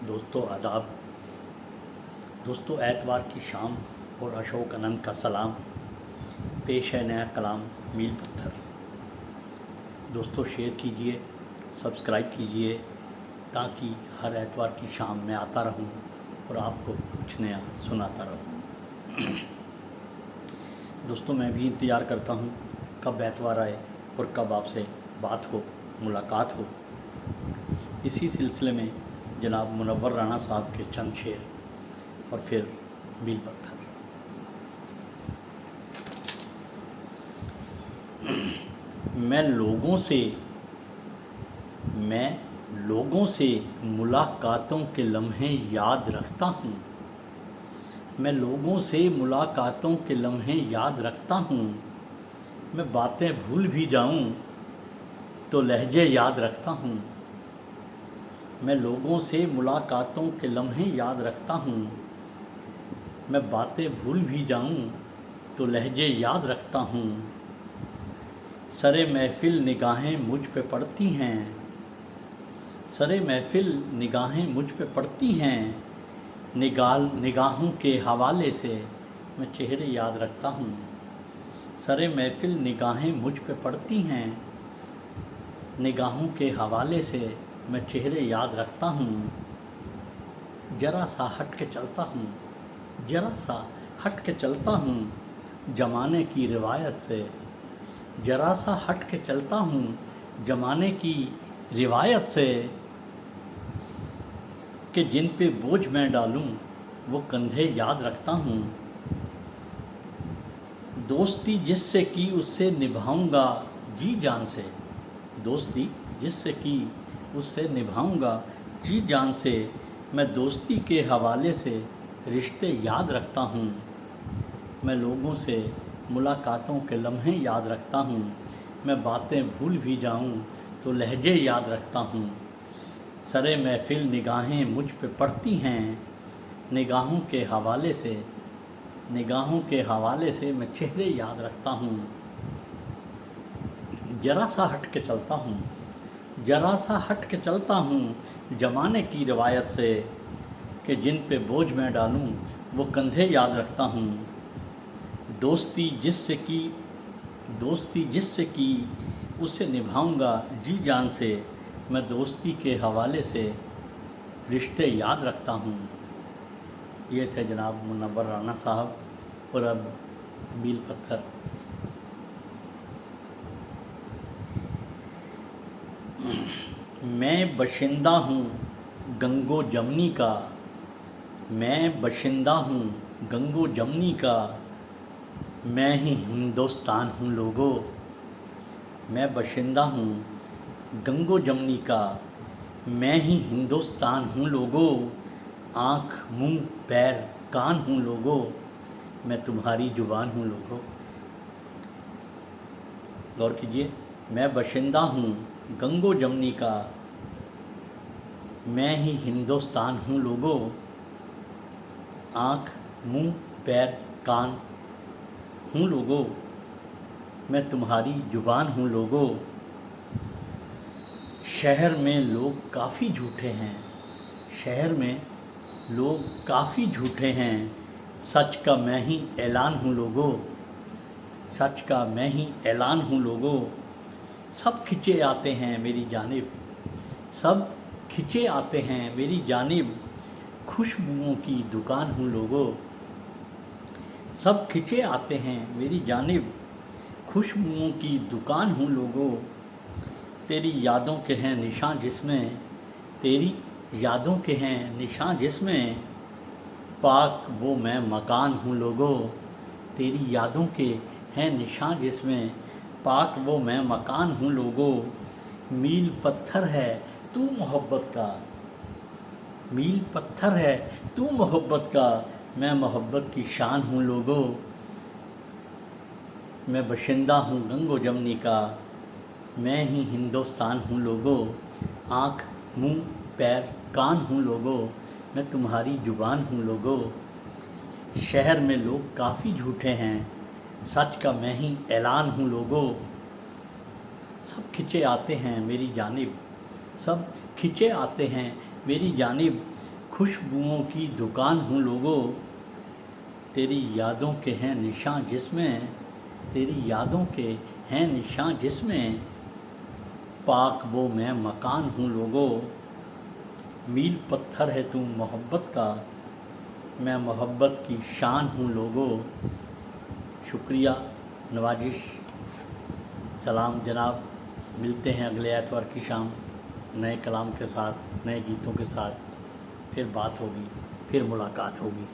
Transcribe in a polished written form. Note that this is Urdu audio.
دوستو آداب۔ دوستو ایتوار کی شام اور اشوک اننت کا سلام، پیش ہے نیا کلام میل پتھر۔ دوستو شیئر کیجئے، سبسکرائب کیجئے تاکہ ہر ایتوار کی شام میں آتا رہوں اور آپ کو کچھ نیا سناتا رہوں۔ دوستو میں بھی انتظار کرتا ہوں کب ایتوار آئے اور کب آپ سے بات ہو، ملاقات ہو۔ اسی سلسلے میں جناب منور رانا صاحب کے چند شعر اور پھر میل پتھر۔ میں لوگوں سے ملاقاتوں کے لمحے یاد رکھتا ہوں، میں لوگوں سے ملاقاتوں کے لمحے یاد رکھتا ہوں، میں باتیں بھول بھی جاؤں تو لہجے یاد رکھتا ہوں، میں لوگوں سے ملاقاتوں کے لمحے یاد رکھتا ہوں، میں باتیں بھول بھی جاؤں تو لہجے یاد رکھتا ہوں، سرے محفل نگاہیں مجھ پہ پڑتی ہیں، سرے محفل نگاہیں مجھ پہ پڑتی ہیں، نگاہوں کے حوالے سے میں چہرے یاد رکھتا ہوں، سرے محفل نگاہیں مجھ پہ پڑتی ہیں، نگاہوں کے حوالے سے میں چہرے یاد رکھتا ہوں، ذرا سا ہٹ کے چلتا ہوں، ذرا سا ہٹ کے چلتا ہوں زمانے کی روایت سے، ذرا سا ہٹ کے چلتا ہوں زمانے کی روایت سے، کہ جن پہ بوجھ میں ڈالوں وہ کندھے یاد رکھتا ہوں، دوستی جس سے کی اس سے نبھاؤں گا جی جان سے، دوستی جس سے کی اس سے نبھاؤں گا جی جان سے، میں دوستی کے حوالے سے رشتے یاد رکھتا ہوں، میں لوگوں سے ملاقاتوں کے لمحے یاد رکھتا ہوں، میں باتیں بھول بھی جاؤں تو لہجے یاد رکھتا ہوں، سرے محفل نگاہیں مجھ پہ پڑتی ہیں، نگاہوں کے حوالے سے میں چہرے یاد رکھتا ہوں، ذرا سا ہٹ کے چلتا ہوں، ذرا سا ہٹ کے چلتا ہوں زمانے کی روایت سے، کہ جن پہ بوجھ میں ڈالوں وہ کندھے یاد رکھتا ہوں، دوستی جس سے کی اسے نبھاؤں گا جی جان سے، میں دوستی کے حوالے سے رشتے یاد رکھتا ہوں۔ یہ تھے جناب منور رانا صاحب، اور اب میل پتھر۔ میں باشندہ ہوں گنگو جمنی کا، میں باشندہ ہوں گنگو جمنی کا، میں ہی ہندوستان ہوں لوگو، میں باشندہ ہوں گنگو جمنی کا، میں ہی ہندوستان ہوں لوگو، آنکھ منہ پیر کان ہوں لوگو، میں تمہاری زبان ہوں لوگو۔ غور کیجئے، میں باشندہ ہوں گنگو جمنی کا، میں ہی ہندوستان ہوں لوگو، آنکھ منہ پیر کان ہوں لوگو، میں تمہاری زبان ہوں لوگو۔ شہر میں لوگ کافی جھوٹے ہیں، شہر میں لوگ کافی جھوٹے ہیں، سچ کا میں ہی اعلان ہوں لوگو، سچ کا میں ہی اعلان ہوں لوگو، سب کھنچے آتے ہیں میری جانب، سب کھنچے آتے ہیں میری جانب، خوشبوؤں کی دکان ہوں لوگو، سب کھنچے آتے ہیں میری جانب، خوشبوؤں کی دکان ہوں لوگو، تیری یادوں کے ہیں نشاں جس میں، تیری یادوں کے ہیں نشاں جس میں، پاک وہ میں مکان ہوں لوگو، تیری یادوں کے ہیں نشاں جس میں، پاک وہ میں مکان ہوں لوگو، میل پتھر ہے تو محبت کا، میل پتھر ہے تو محبت کا، میں محبت کی شان ہوں لوگو، میں باشندہ ہوں گنگو جمنی کا، میں ہی ہندوستان ہوں لوگو، آنکھ منہ پیر کان ہوں لوگو، میں تمہاری زبان ہوں لوگو۔ شہر میں لوگ کافی جھوٹے ہیں، سچ کا میں ہی اعلان ہوں لوگو، سب کھنچے آتے ہیں میری جانب، سب کھنچے آتے ہیں میری جانب، خوشبوؤں کی دکان ہوں لوگوں، تیری یادوں کے ہیں نشاں جس میں، تیری یادوں کے ہیں نشاں جس میں، پاک وہ میں مکان ہوں لوگوں، میل پتھر ہے تو محبت کا، میں محبت کی شان ہوں لوگوں۔ شکریہ، نوازش، سلام جناب، ملتے ہیں اگلے اتوار کی شام نئے کلام کے ساتھ، نئے گیتوں کے ساتھ، پھر بات ہوگی، پھر ملاقات ہوگی۔